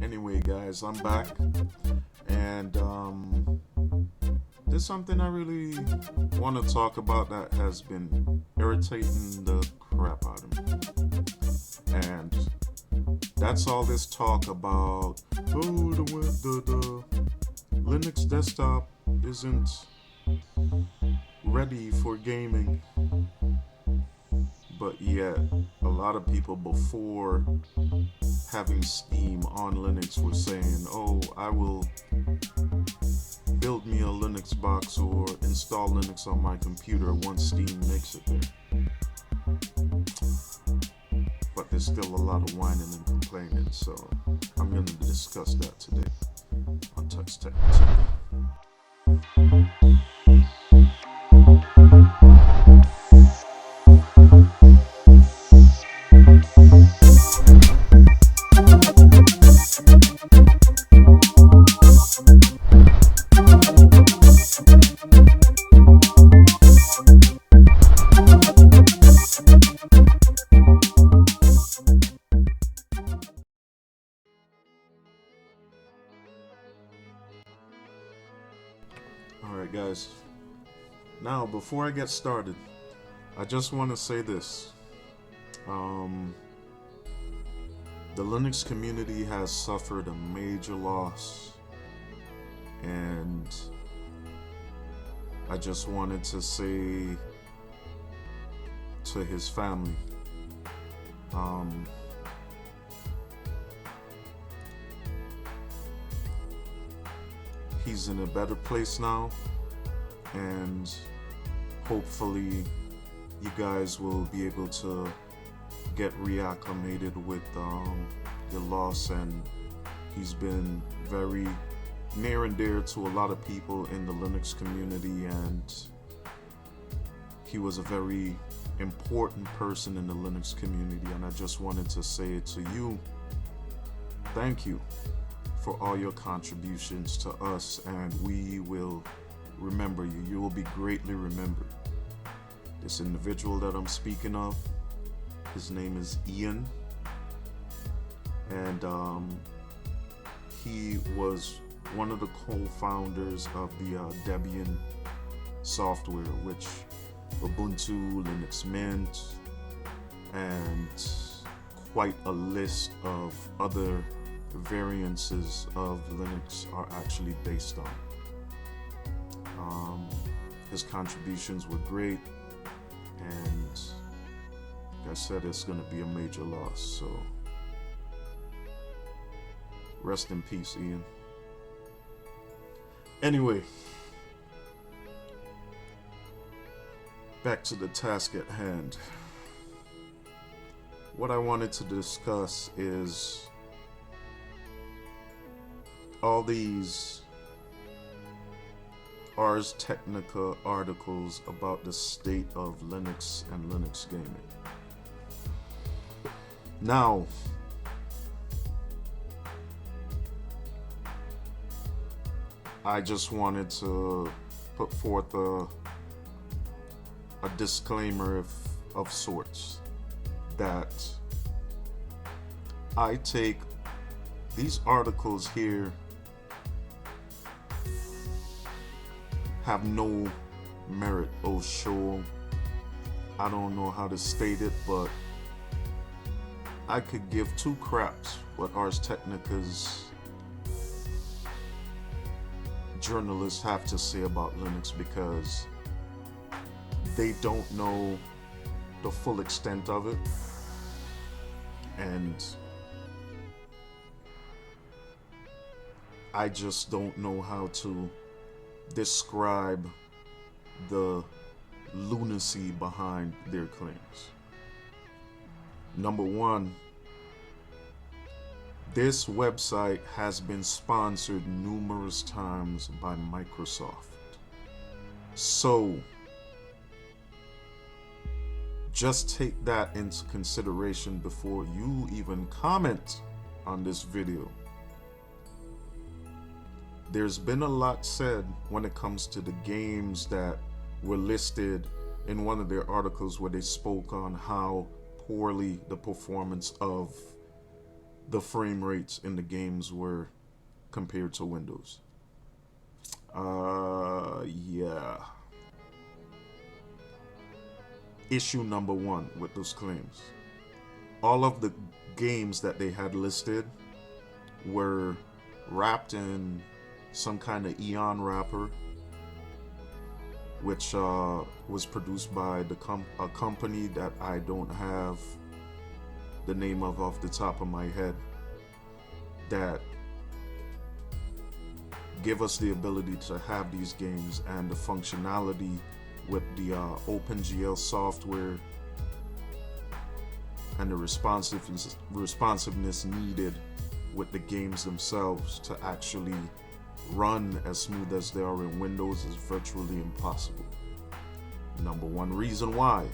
Anyway, guys, I'm back, and there's something I really want to talk about that has been irritating the crap out of me, and that's all this talk about. Oh, the Linux desktop isn't ready for gaming, but yet a lot of people before having Steam on Linux were saying, "Oh, I will build me a Linux box or install Linux on my computer once Steam makes it there." But there's still a lot of whining and complaining, so I'm going to discuss that today on Touch Tech TV. Alright, guys. Now, before I get started, I just want to say this. Um, the Linux community has suffered a major loss, and I just wanted to say to his family, um, he's in a better place now, and hopefully you guys will be able to get reacclimated with your loss. And he's been very near and dear to a lot of people in the Linux community, and he was a very important person in the Linux community, and I just wanted to say it to you. Thank you for all your contributions to us, and we will remember you. You will be greatly remembered. This individual that I'm speaking of, his name is Ian, and he was one of the co-founders of the Debian software, which Ubuntu, Linux Mint, and quite a list of other variances of Linux are actually based on. His contributions were great, and like I said, it's going to be a major loss, so rest in peace, Ian. Anyway, back to the task at hand. What I wanted to discuss is all these Ars Technica articles about the state of Linux and Linux gaming. Now, I just wanted to put forth a disclaimer of sorts that I take these articles here have no merit or show. I don't know how to state it, but I could give two craps what Ars Technica's journalists have to say about Linux, because they don't know the full extent of it, and I just don't know how to describe the lunacy behind their claims. Number one, this website has been sponsored numerous times by Microsoft. So, just take that into consideration before you even comment on this video. There's been a lot said when it comes to the games that were listed in one of their articles, where they spoke on how poorly the performance of the frame rates in the games were compared to Windows. Yeah. Issue number one with those claims. All of the games that they had listed were wrapped in some kind of Eon wrapper, which was produced by a company that I don't have the name of off the top of my head, that give us the ability to have these games and the functionality with the OpenGL software and the responsiveness needed with the games themselves to actually run as smooth as they are in Windows is virtually impossible. Number one reason why: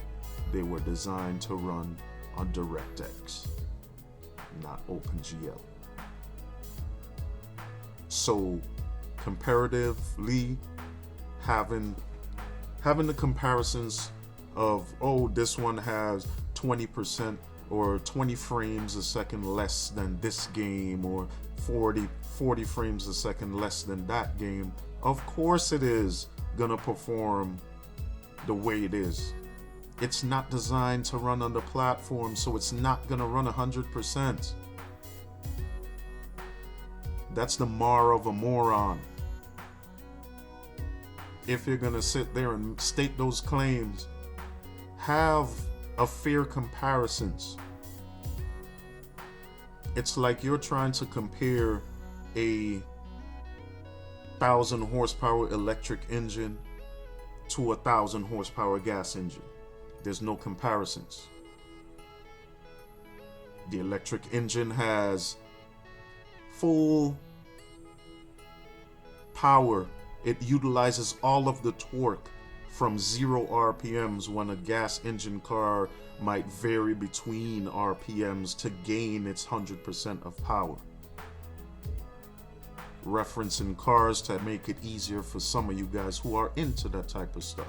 they were designed to run on DirectX, not OpenGL. So comparatively, having the comparisons of, oh, this one has 20% or 20 frames a second less than this game, or 40 frames a second less than that game, of course it is gonna perform the way it is. It's not designed to run on the platform, so it's not gonna run 100%. That's the mar of a moron. If you're gonna sit there and state those claims, have a fair comparisons. It's like you're trying to compare a 1,000 horsepower electric engine to a 1,000 horsepower gas engine. There's no comparisons. The electric engine has full power. It utilizes all of the torque from 0 RPMs, when a gas engine car might vary between RPMs to gain its 100% of power. Referencing cars to make it easier for some of you guys who are into that type of stuff.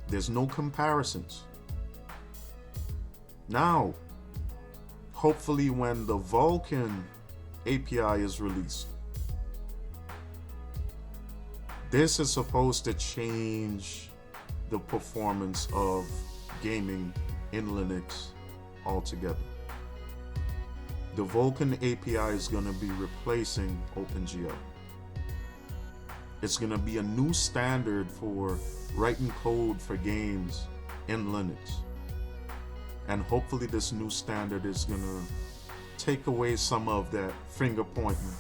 There's no comparisons. Now, hopefully when the Vulkan API is released, this is supposed to change the performance of gaming in Linux altogether. The Vulkan API is going to be replacing OpenGL. It's going to be a new standard for writing code for games in Linux. And hopefully this new standard is going to take away some of that finger pointing.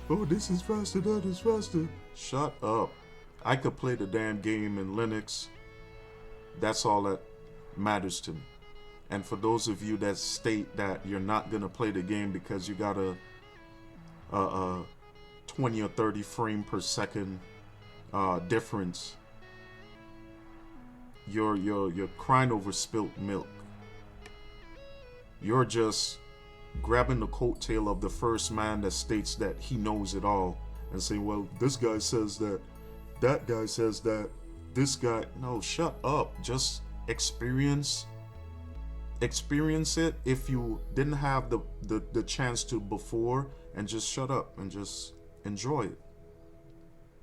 Oh, this is faster, that is faster. Shut up. I could play the damn game in Linux. That's all that matters to me. And for those of you that state that you're not going to play the game because you got a 20 or 30 frame per second difference, you're crying over spilt milk. You're just grabbing the coattail of the first man that states that he knows it all and saying, well, this guy says that guy says that, this guy... No, shut up. Just experience it if you didn't have the chance to before, and just shut up and just enjoy it.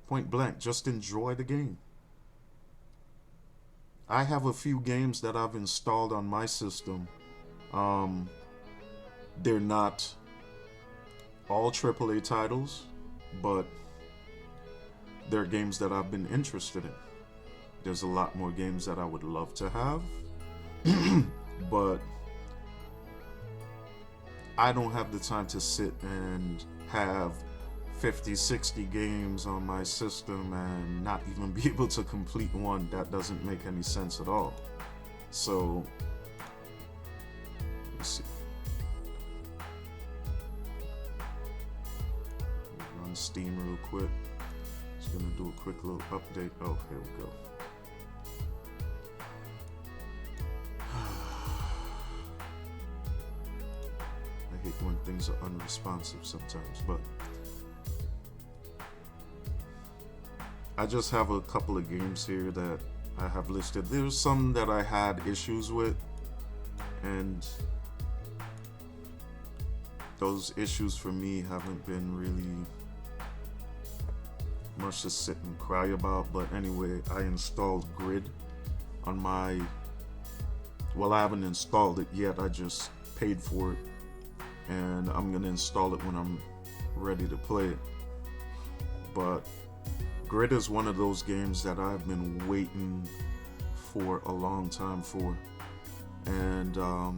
Point blank, just enjoy the game. I have a few games that I've installed on my system. They're not all AAA titles, but they're games that I've been interested in. There's a lot more games that I would love to have, but I don't have the time to sit and have 50, 60 games on my system and not even be able to complete one. That doesn't make any sense at all. So, let's see. Run Steam real quick. Just gonna do a quick little update. Oh, here we go. I hate when things are unresponsive sometimes, but I just have a couple of games here that I have listed. There's some that I had issues with, and those issues for me haven't been really much to sit and cry about. But anyway, I installed Grid on my, well, I haven't installed it yet, I just paid for it, and I'm gonna install it when I'm ready to play it. But Grid is one of those games that I've been waiting for a long time for. And let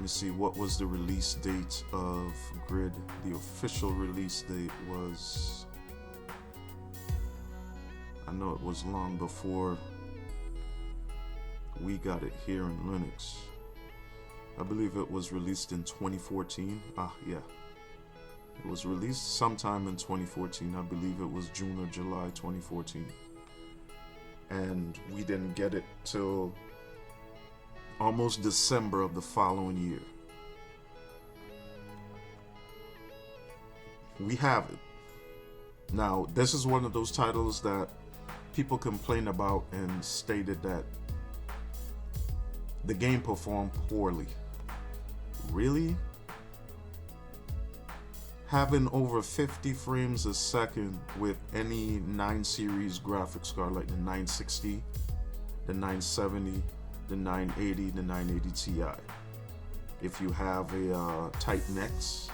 me see, what was the release date of Grid? The official release date was, I know it was long before we got it here in Linux. I believe it was released in 2014. Yeah. It was released sometime in 2014. I believe it was June or July 2014. And we didn't get it till almost December of the following year. We have it. Now, this is one of those titles that people complained about and stated that the game performed poorly. Really? Having over 50 frames a second with any 9 series graphics card like the 960, the 970, the 980, the 980 Ti. If you have a Titan X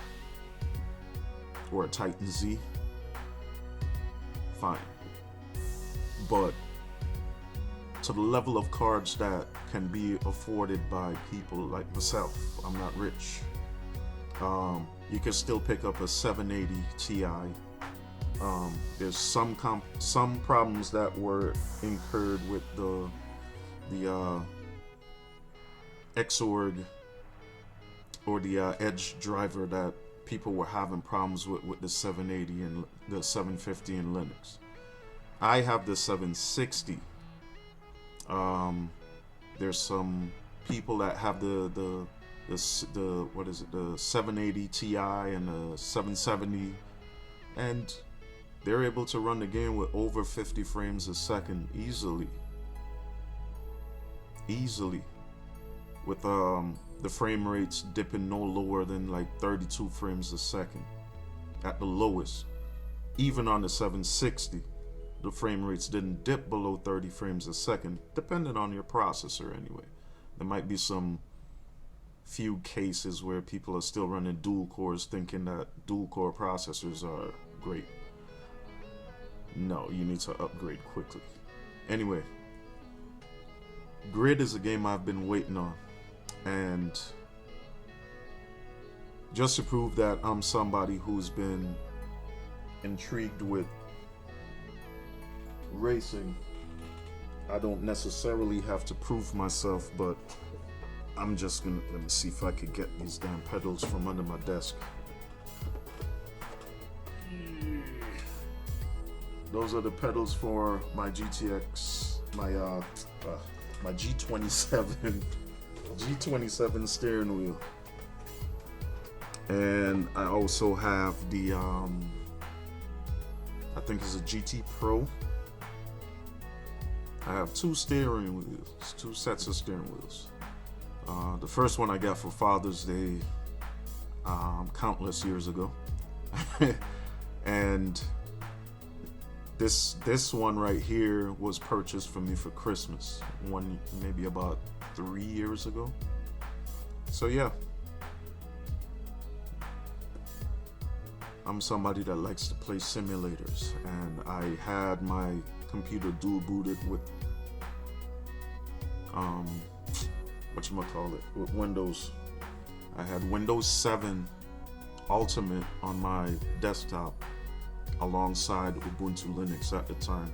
or a Titan Z, fine. But to the level of cards that can be afforded by people like myself, I'm not rich. You can still pick up a 780 Ti. There's some problems that were incurred with the Xorg or the Edge driver that people were having problems with the 780 and the 750 in Linux. I have the 760. There's some people that have the what is it, the 780 Ti and the 770, and they're able to run the game with over 50 frames a second easily, with the frame rates dipping no lower than like 32 frames a second at the lowest. Even on the 760, the frame rates didn't dip below 30 frames a second, depending on your processor anyway. There might be some few cases where people are still running dual cores thinking that dual core processors are great. No, you need to upgrade quickly. Anyway, Grid is a game I've been waiting on, and just to prove that I'm somebody who's been intrigued with racing, I don't necessarily have to prove myself, but I'm just gonna, let me see if I could get these damn pedals from under my desk. Those are the pedals for my GTX, my G27 steering wheel. And I also have the I think it's a GT Pro. I have two steering wheels, two sets of steering wheels. The first one I got for Father's Day countless years ago. And this one right here was purchased for me for Christmas, maybe about 3 years ago. So yeah, I'm somebody that likes to play simulators, and I had my computer dual booted with with Windows. I had Windows 7 Ultimate on my desktop alongside Ubuntu Linux at the time,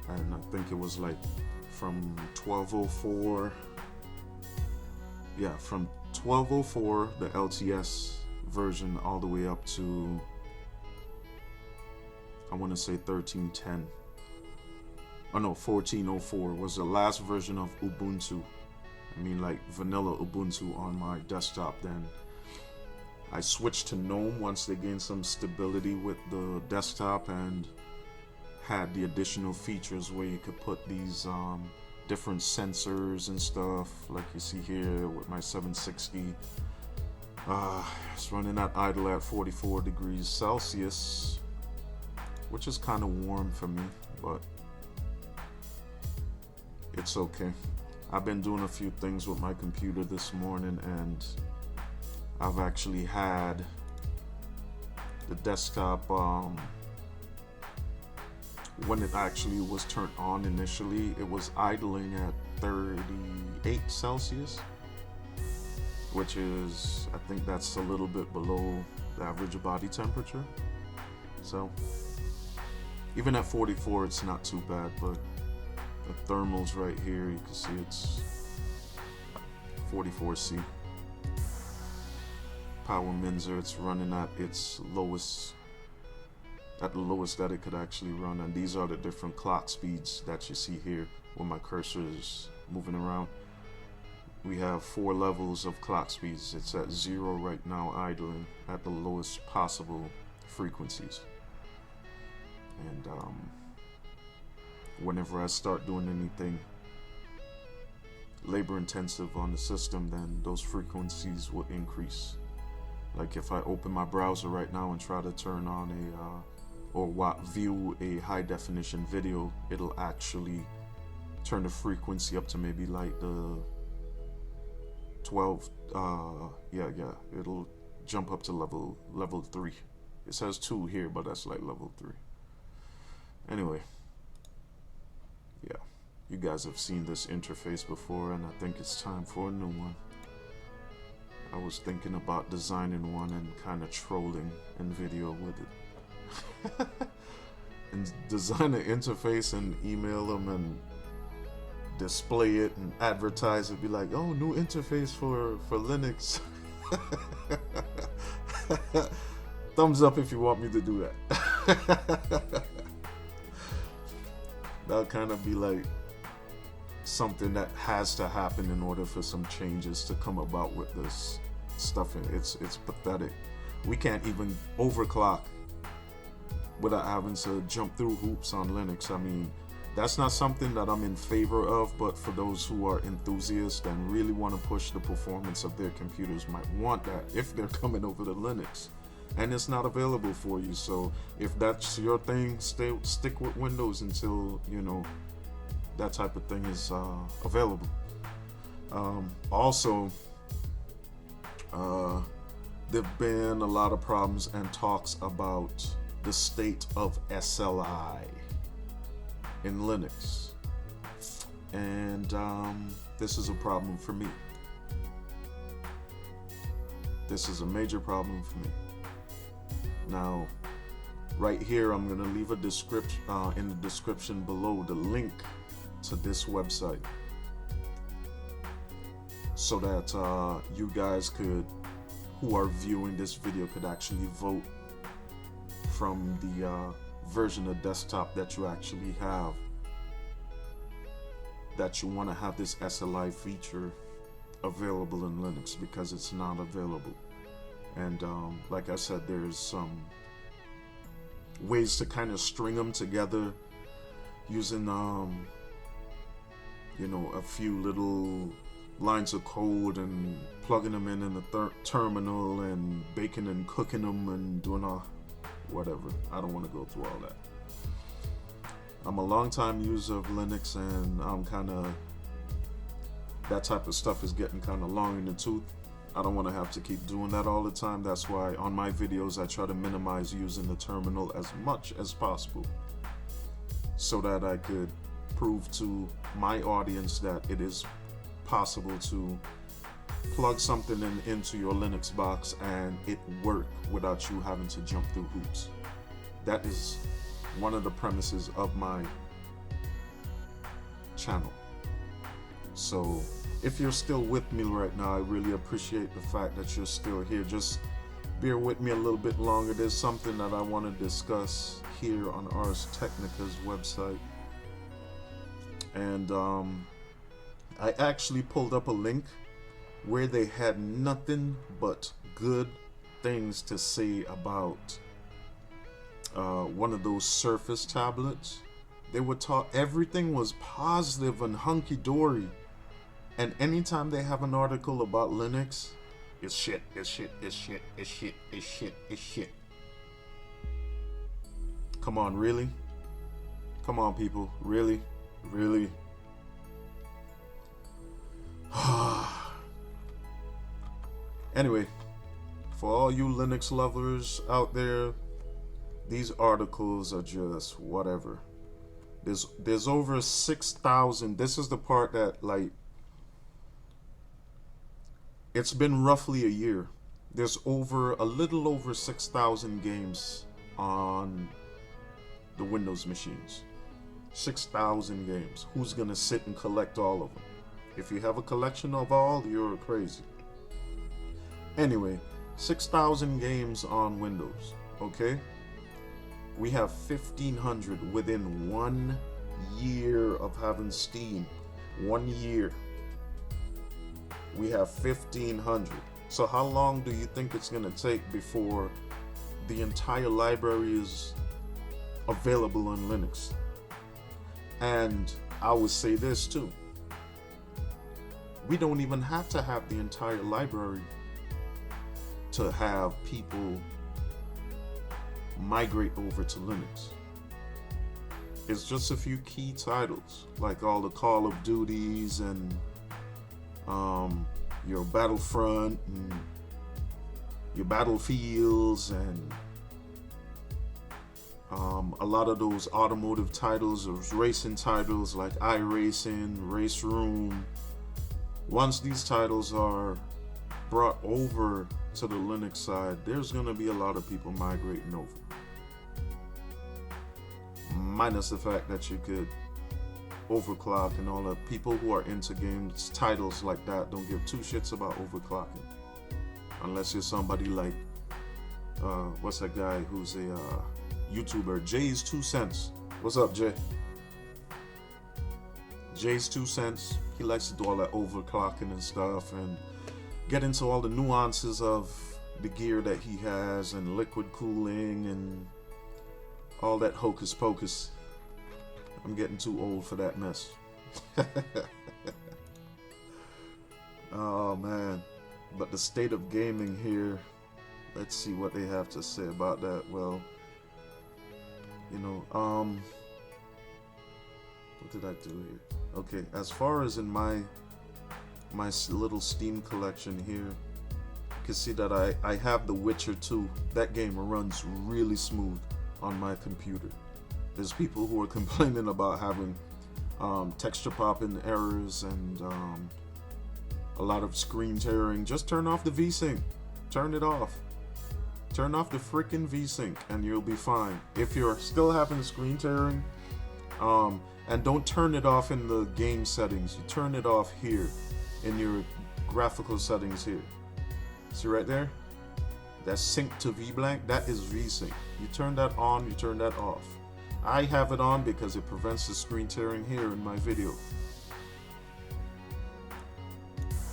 and I think it was like from 1204, from 1204, the LTS version, all the way up to, I want to say 1310. Oh no, 1404 was the last version of Ubuntu. I mean, like vanilla Ubuntu on my desktop. Then I switched to GNOME once they gained some stability with the desktop and had the additional features where you could put these different sensors and stuff, like you see here with my 760. It's running at idle at 44 degrees Celsius, which is kind of warm for me, but it's okay. I've been doing a few things with my computer this morning, and I've actually had the desktop, when it actually was turned on initially, it was idling at 38 Celsius, which is, I think that's a little bit below the average body temperature. So even at 44, it's not too bad, but the thermals right here, you can see it's 44C. Power Minzer, it's running at its lowest, at the lowest that it could actually run, and these are the different clock speeds that you see here when my cursor is moving around. We have 4 levels of clock speeds. It's at 0 right now, idling at the lowest possible frequencies. And whenever I start doing anything labor intensive on the system, then those frequencies will increase. Like if I open my browser right now and try to turn on view a high definition video, it'll actually turn the frequency up to maybe like the 12, it'll jump up to level 3. It says 2 here, but that's like level 3. Anyway, yeah, you guys have seen this interface before, and I think it's time for a new one. I was thinking about designing one and kind of trolling NVIDIA with it. And design an interface and email them and display it and advertise it, be like, oh, new interface for Linux. Thumbs up if you want me to do that. That'll kind of be like something that has to happen in order for some changes to come about with this stuff. And it's pathetic. We can't even overclock without having to jump through hoops on Linux. I mean, that's not something that I'm in favor of, but for those who are enthusiasts and really want to push the performance of their computers might want that if they're coming over to Linux. And it's not available for you. So if that's your thing, stick with Windows until, you know, that type of thing is available. Also, there've been a lot of problems and talks about the state of SLI in Linux, and this is a problem for me. This is a major problem for me. Now, right here, I'm gonna leave a description in the description below the link to this website, so that you guys could, who are viewing this video, could actually vote from the version of desktop that you actually have, that you want to have this SLI feature available in Linux, because it's not available. And like I said, there's some ways to kind of string them together using you know, a few little lines of code and plugging them in the terminal and baking and cooking them and doing whatever. I don't want to go through all that. I'm a long-time user of Linux, and I'm kind of, that type of stuff is getting kind of long in the tooth. I don't want to have to keep doing that all the time. That's why on my videos I try to minimize using the terminal as much as possible, so that I could prove to my audience that it is possible to plug something into your Linux box and it work without you having to jump through hoops. That is one of the premises of my channel. So if you're still with me right now, I really appreciate the fact that you're still here. Just bear with me a little bit longer. There's something that I want to discuss here on Ars Technica's website. And I actually pulled up a link where they had nothing but good things to say about one of those Surface tablets. They were taught everything was positive and hunky-dory. And anytime they have an article about Linux, It's shit. It's shit. It's shit. It's shit. It's shit. It's shit. Come on, really? Come on, people. Really? Really? Anyway, for all you Linux lovers out there, these articles are just whatever. There's over 6,000. This is the part that, like, it's been roughly a year. There's a little over 6,000 games on the Windows machines. 6,000 games. Who's gonna sit and collect all of them? If you have a collection of all, you're crazy. Anyway, 6,000 games on Windows, okay? We have 1,500 within 1 year of having Steam. 1 year. We have 1,500. So how long do you think it's gonna take before the entire library is available on Linux? And I would say this too. We don't even have to have the entire library to have people migrate over to Linux. It's just a few key titles, like all the Call of Duties and your Battlefront and your Battlefields and a lot of those automotive titles, those racing titles like iRacing, Race Room. Once these titles are brought over to the Linux side, there's going to be a lot of people migrating over. Minus the fact that you could overclock and all that. People who are into games, titles like that, don't give two shits about overclocking. Unless you're somebody like, what's that guy who's a YouTuber, Jay's 2 cents. What's up, Jay? Jay's 2 cents. He likes to do all that overclocking and stuff and get into all the nuances of the gear that he has and liquid cooling and all that hocus pocus. I'm getting too old for that mess. Oh man. But the state of gaming here, let's see what they have to say about that. Well, you know, what did I do here? Okay, as far as in my little Steam collection here, you can see that I have The Witcher 2. That game runs really smooth on my computer. There's people who are complaining about having texture popping errors and a lot of screen tearing. Just turn off the VSync. Turn it off. Turn off the freaking VSync and you'll be fine. If you're still having screen tearing, and don't turn it off in the game settings. You turn it off here in your graphical settings here. See right there? That's sync to VBlank. That is VSync. You turn that on, you turn that off. I have it on because it prevents the screen tearing here in my video.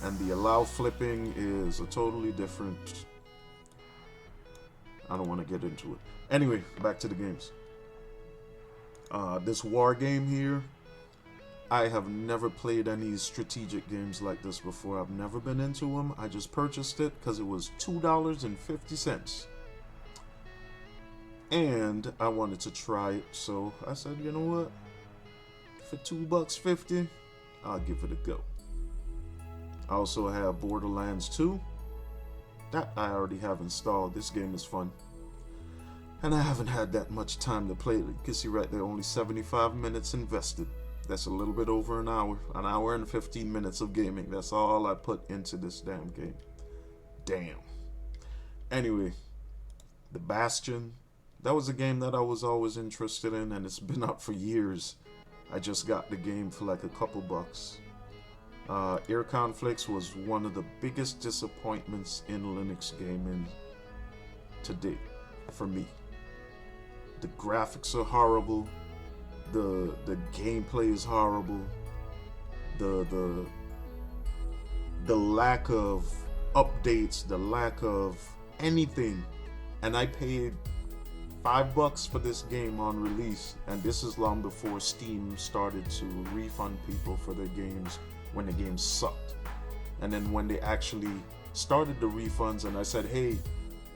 And the allow flipping is a totally different... I don't want to get into it. Anyway, back to the games. This war game here, I have never played any strategic games like this before. I've never been into them. I just purchased it because it was $2.50. And I wanted to try it, so I said, you know what? For $2.50, I'll give it a go. I also have Borderlands 2. That I already have installed. This game is fun. And I haven't had that much time to play it. You can see right there, only 75 minutes invested. That's a little bit over an hour and 15 minutes of gaming. That's all I put into this damn game. Damn. Anyway, The Bastion. That was a game that I was always interested in, and it's been out for years. I just got the game for like a couple bucks. Air Conflicts was one of the biggest disappointments in Linux gaming to date for me. The graphics are horrible. The gameplay is horrible. The lack of updates, the lack of anything. And I paid $5 for this game on release, and this is long before Steam started to refund people for their games when the game sucked. And then when they actually started the refunds and I said, hey,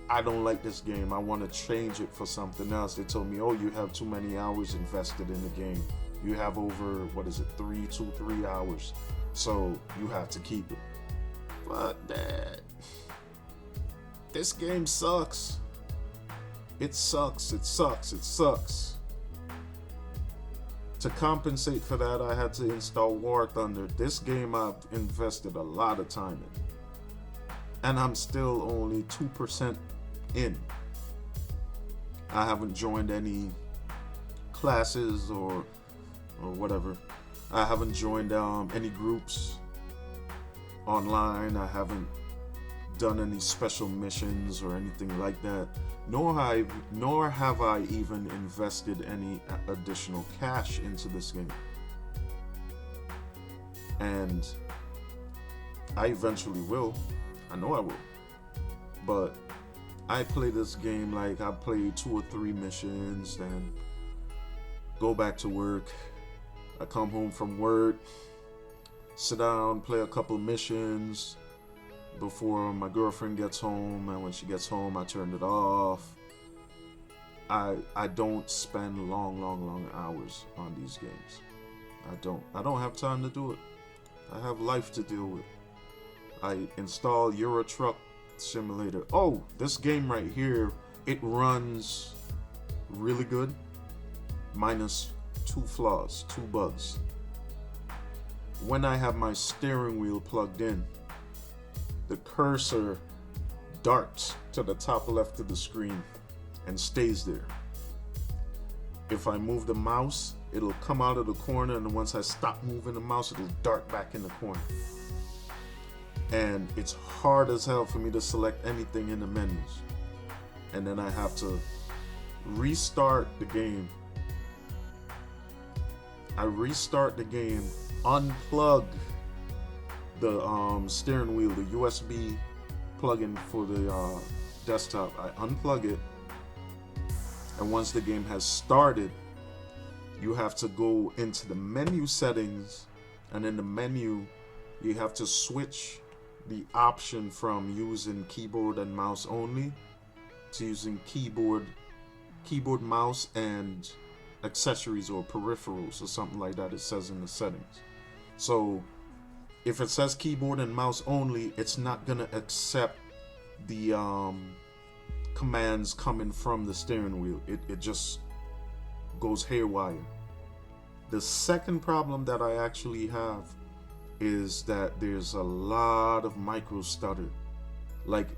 I don't like this game. I want to change it for something else. They told me, oh, you have too many hours invested in the game. You have over, 3 hours. So you have to keep it. Fuck that. This game sucks. It sucks. It sucks. It sucks. To compensate for that, I had to install War Thunder. This game I've invested a lot of time in. And I'm still only 2% in. I haven't joined any classes or whatever. I haven't joined any groups online. I haven't done any special missions or anything like that. Nor have I even invested any additional cash into this game. And I eventually will. I know I will. But I play this game like I play 2 or 3 missions, then go back to work. I come home from work, sit down, play a couple missions before my girlfriend gets home, and when she gets home, I turn it off. I don't spend long hours on these games. I don't have time to do it. I have life to deal with. I install Euro Truck Simulator. Oh, this game right here, it runs really good, minus 2 flaws, 2 bugs. When I have my steering wheel plugged in, the cursor darts to the top left of the screen and stays there. If I move the mouse, it'll come out of the corner, and once I stop moving the mouse, it'll dart back in the corner. And it's hard as hell for me to select anything in the menus. And then I have to restart the game. I restart the game, unplug the steering wheel, the USB plug-in for the desktop. I unplug it, and once the game has started, you have to go into the menu settings, and in the menu, you have to switch the option from using keyboard and mouse only to using keyboard, mouse, and accessories or peripherals or something like that. It says in the settings. So if it says keyboard and mouse only, it's not gonna accept the commands coming from the steering wheel. It just goes haywire. The second problem that I actually have is that there's a lot of micro stutter. Like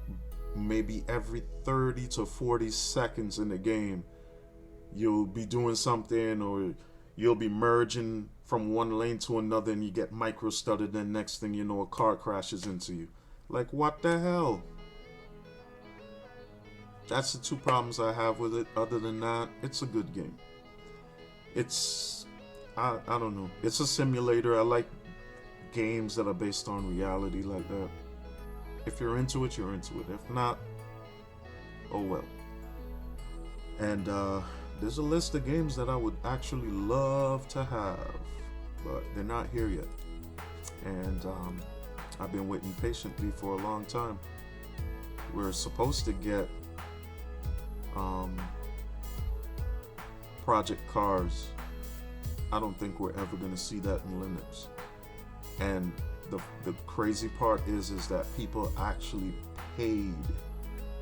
maybe every 30 to 40 seconds in the game, you'll be doing something, or you'll be merging from one lane to another, and you get micro stuttered, then next thing you know, a car crashes into you. Like, what the hell? That's the 2 problems I have with it. Other than that, it's a good game. It's, I don't know. It's a simulator. I like games that are based on reality like that. If you're into it, you're into it. If not, oh well. And there's a list of games that I would actually love to have, but they're not here yet. And I've been waiting patiently for a long time. We're supposed to get Project Cars. I don't think we're ever going to see that in Linux. And the crazy part is that people actually paid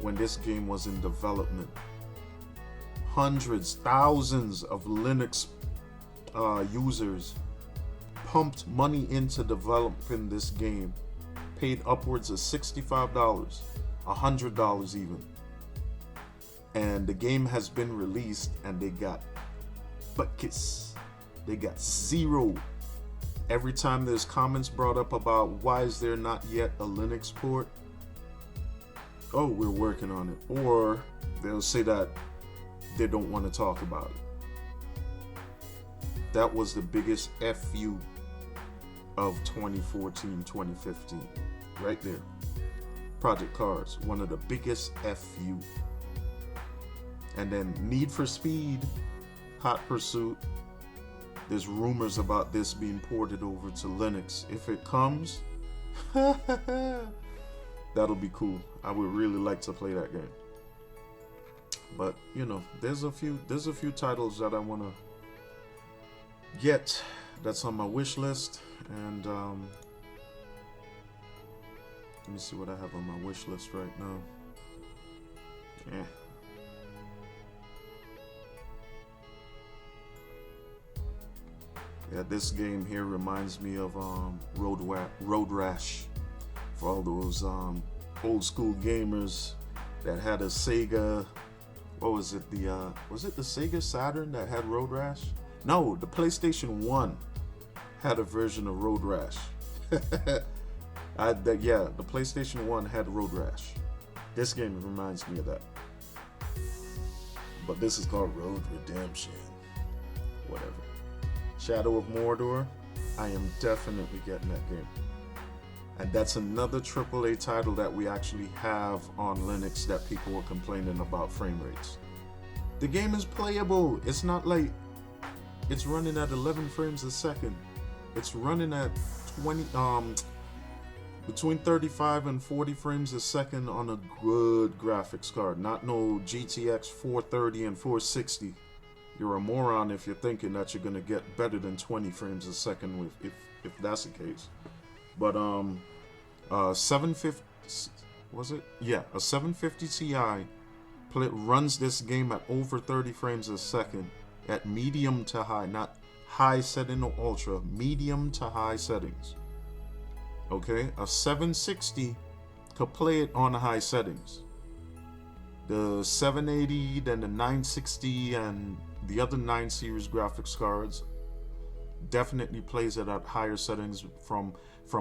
when this game was in development. Hundreds, thousands of Linux users pumped money into developing this game, paid upwards of $65, $100 even. And the game has been released, and they got buckets. They got 0. Every time there's comments brought up about why is there not yet a Linux port, oh, we're working on it. Or they'll say that they don't want to talk about it. That was the biggest FU of 2014, 2015. Right there. Project Cars, one of the biggest FU. And then Need for Speed, Hot Pursuit. There's rumors about this being ported over to Linux. If it comes, That'll be cool. I would really like to play that game. But you know, there's a few titles that I wanna get that's on my wish list, and let me see what I have on my wish list right now. Yeah. Yeah, this game here reminds me of Road Rash. For all those old school gamers that had a Sega, what was it? Was it the Sega Saturn that had Road Rash? No, the PlayStation 1 had a version of Road Rash. Yeah, the PlayStation 1 had Road Rash. This game reminds me of that. But this is called Road Redemption. Whatever. Shadow of Mordor, I am definitely getting that game. And that's another AAA title that we actually have on Linux that people were complaining about frame rates. The game is playable. It's not like it's running at 11 frames a second. It's running at between 35 and 40 frames a second on a good graphics card. Not no GTX 430 and 460. You're a moron if you're thinking that you're gonna get better than 20 frames a second with if that's the case. But 750 was it? Yeah, a 750 Ti runs this game at over 30 frames a second at medium to high, not high setting or ultra, medium to high settings. Okay, a 760 could play it on high settings. The 780, then the 960, and the other 9 series graphics cards definitely plays it at higher settings from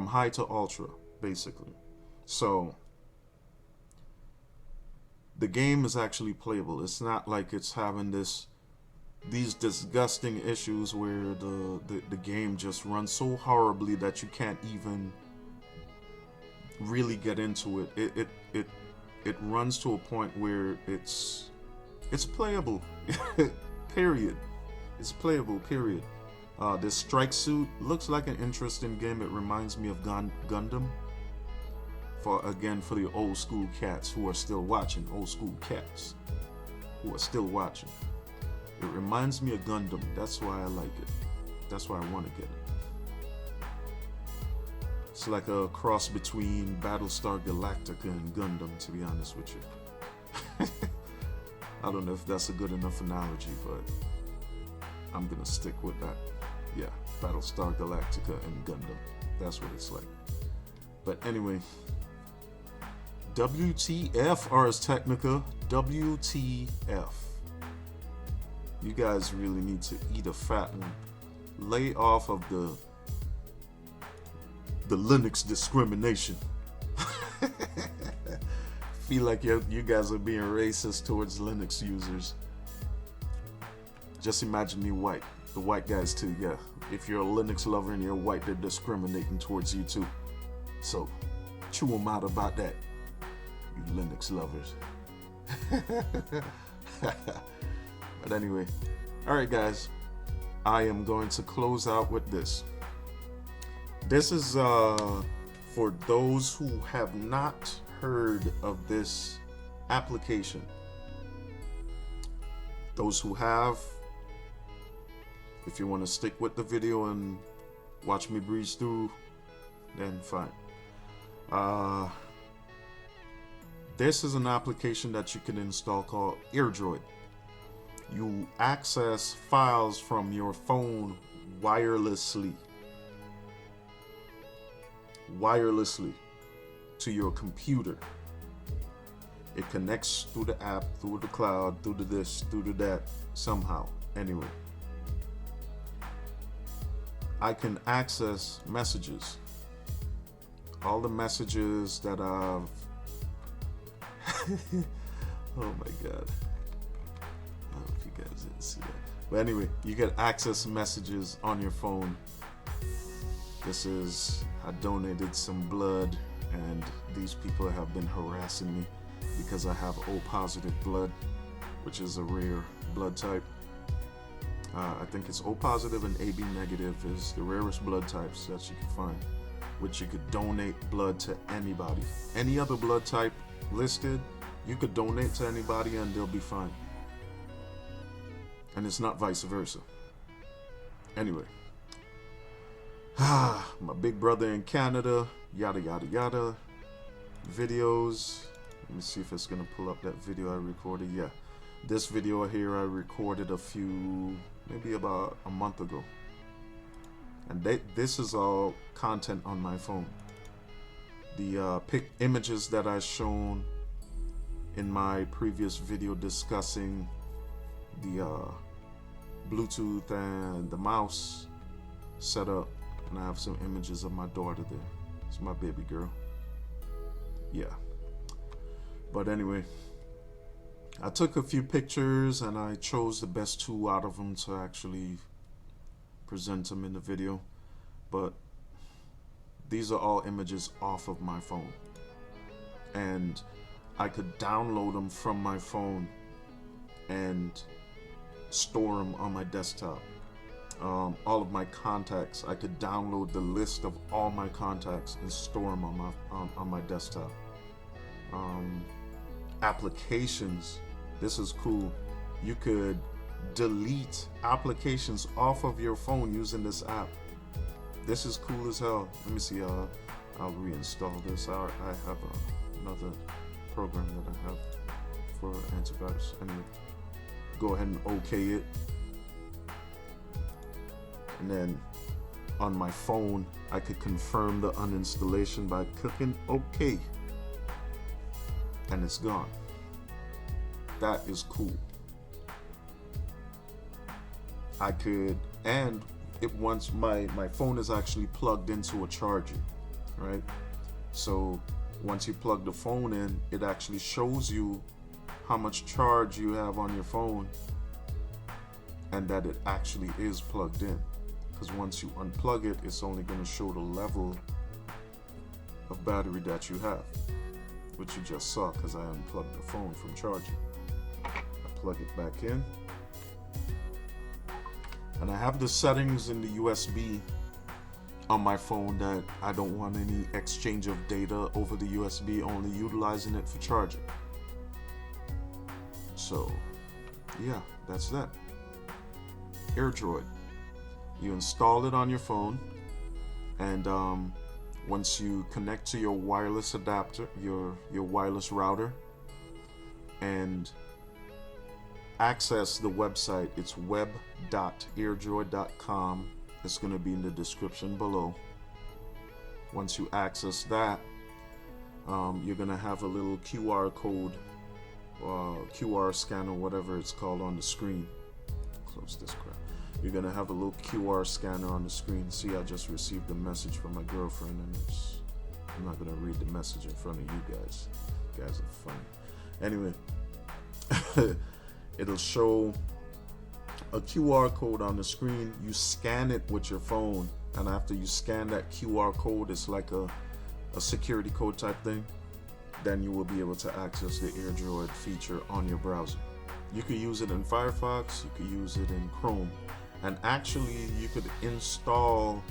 high to ultra, basically. So the game is actually playable. It's not like it's having these disgusting issues where the game just runs so horribly that you can't even really get into it. It runs to a point where it's playable. Period. It's playable, period. This Strike Suit looks like an interesting game. It reminds me of Gundam. For the old school cats who are still watching, it reminds me of Gundam. That's why I like it. That's why I want to get it. It's like a cross between Battlestar Galactica and Gundam, to be honest with you. I don't know if that's a good enough analogy, but I'm gonna stick with that. Yeah, Battlestar Galactica and Gundam. That's what it's like. But anyway, WTF, Ars Technica. WTF. You guys really need to eat a fat one. Lay off of the Linux discrimination. Feel like you guys are being racist towards Linux users. Just imagine me white. The white guys too, yeah. If you're a Linux lover and you're white, they're discriminating towards you too. So, chew them out about that, you Linux lovers. But anyway, alright guys, I am going to close out with this. This is for those who have not heard of this application. Those who have, if you want to stick with the video and watch me breeze through, then fine. This is an application that you can install called Airdroid. You access files from your phone wirelessly to your computer. It connects through the app, through the cloud, through the this, through the that, somehow. Anyway, I can access messages. All the messages that I've oh my god, I hope you guys didn't see that. But anyway, you can access messages on your phone. This is, I donated some blood, and these people have been harassing me because I have O positive blood, which is a rare blood type. I think it's O positive and AB negative is the rarest blood types that you can find. which you could donate blood to anybody. Any other blood type listed, you could donate to anybody and they'll be fine. And it's not vice versa. Anyway. My big brother in Canada, yada yada yada. Videos. Let me see if it's gonna pull up that video I recorded. Yeah. This video here I recorded maybe about a month ago. And this is all content on my phone. The images that I shown in my previous video discussing the Bluetooth and the mouse setup, and I have some images of my daughter there. It's my baby girl. Yeah. But anyway, I took a few pictures and I chose the best two out of them to actually present them in the video. But these are all images off of my phone, and I could download them from my phone and store them on my desktop. All of my contacts, I could download the list of all my contacts and store them on my desktop. Applications, this is cool. You could delete applications off of your phone using this app. This is cool as hell. Let me see. I'll reinstall this. I have another program that I have for antivirus. Anyway, go ahead and OK it. And then on my phone, I could confirm the uninstallation by clicking OK. And it's gone. That is cool. I could, and it once my phone is actually plugged into a charger, right? So once you plug the phone in, it actually shows you how much charge you have on your phone and that it actually is plugged in. Because once you unplug it, it's only going to show the level of battery that you have, which you just saw because I unplugged the phone from charging. I plug it back in. And I have the settings in the USB on my phone that I don't want any exchange of data over the USB, only utilizing it for charging. So, yeah, that's that. Airdroid. You install it on your phone, and once you connect to your wireless adapter, your wireless router, and access the website, it's web.airdroid.com. It's going to be in the description below. Once you access that, you're going to have a little QR code, QR scanner, whatever it's called, on the screen. Close this crap. You're going to have a little QR scanner on the screen. See, I just received a message from my girlfriend, and I'm not going to read the message in front of you guys. You guys are funny. Anyway, it'll show a QR code on the screen. You scan it with your phone, and after you scan that QR code, it's like a security code type thing. Then you will be able to access the Airdroid feature on your browser. You could use it in Firefox, you could use it in Chrome, and actually you could install,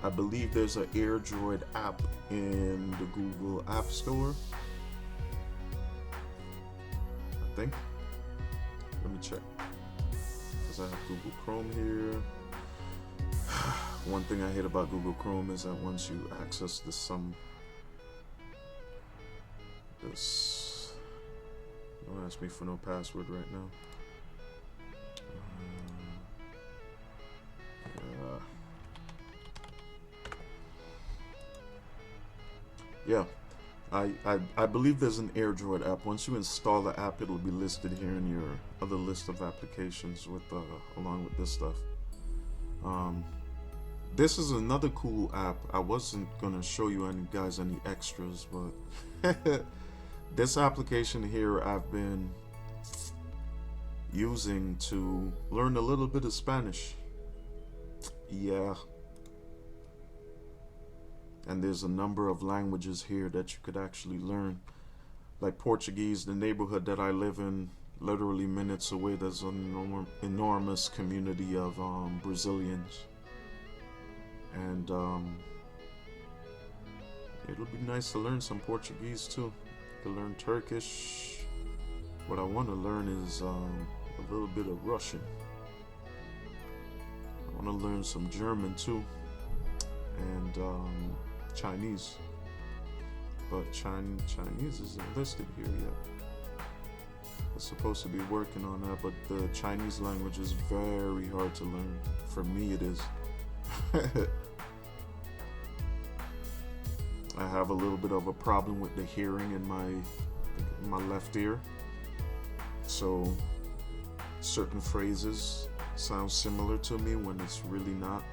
I believe there's an Airdroid app in the Google App Store, I think. Let me check, because I have Google Chrome here. One thing I hate about Google Chrome is that once you access don't ask me for no password right now. Yeah, I believe there's an Airdroid app. Once you install the app, it'll be listed here in your other list of applications with along with this stuff. This is another cool app. I wasn't gonna show you any extras, but this application here I've been using to learn a little bit of Spanish. Yeah. And there's a number of languages here that you could actually learn. Like Portuguese, the neighborhood that I live in, literally minutes away, there's an enormous community of Brazilians. And It'll be nice to learn some Portuguese too. To learn Turkish. What I want to learn is a little bit of Russian. I want to learn some German too, and Chinese. But Chinese isn't listed here yet. I'm supposed to be working on that, but the Chinese language is very hard to learn. For me, it is. I have a little bit of a problem with the hearing in my left ear, so certain phrases sound similar to me when it's really not.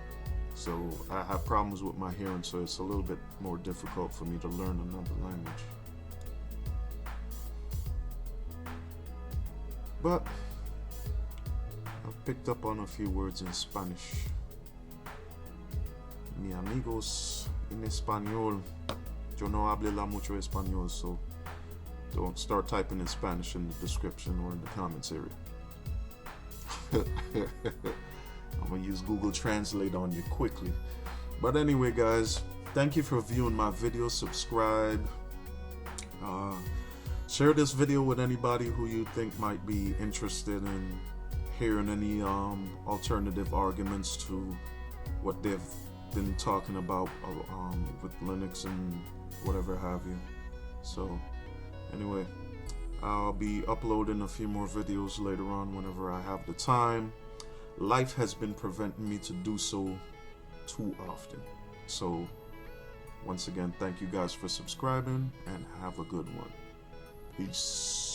So I have problems with my hearing, so it's a little bit more difficult for me to learn another language. But I've picked up on a few words in Spanish. Mi amigos en español. Yo no hablo mucho español, so don't start typing in Spanish in the description or in the comments area. I'm gonna use Google Translate on you quickly. But anyway, guys, thank you for viewing my video. Subscribe. Share this video with anybody who you think might be interested in hearing any alternative arguments to what they've been talking about with Linux and whatever have you. So anyway, I'll be uploading a few more videos later on whenever I have the time. Life has been preventing me to do so too often. So once again, thank you guys for subscribing and have a good one. Peace.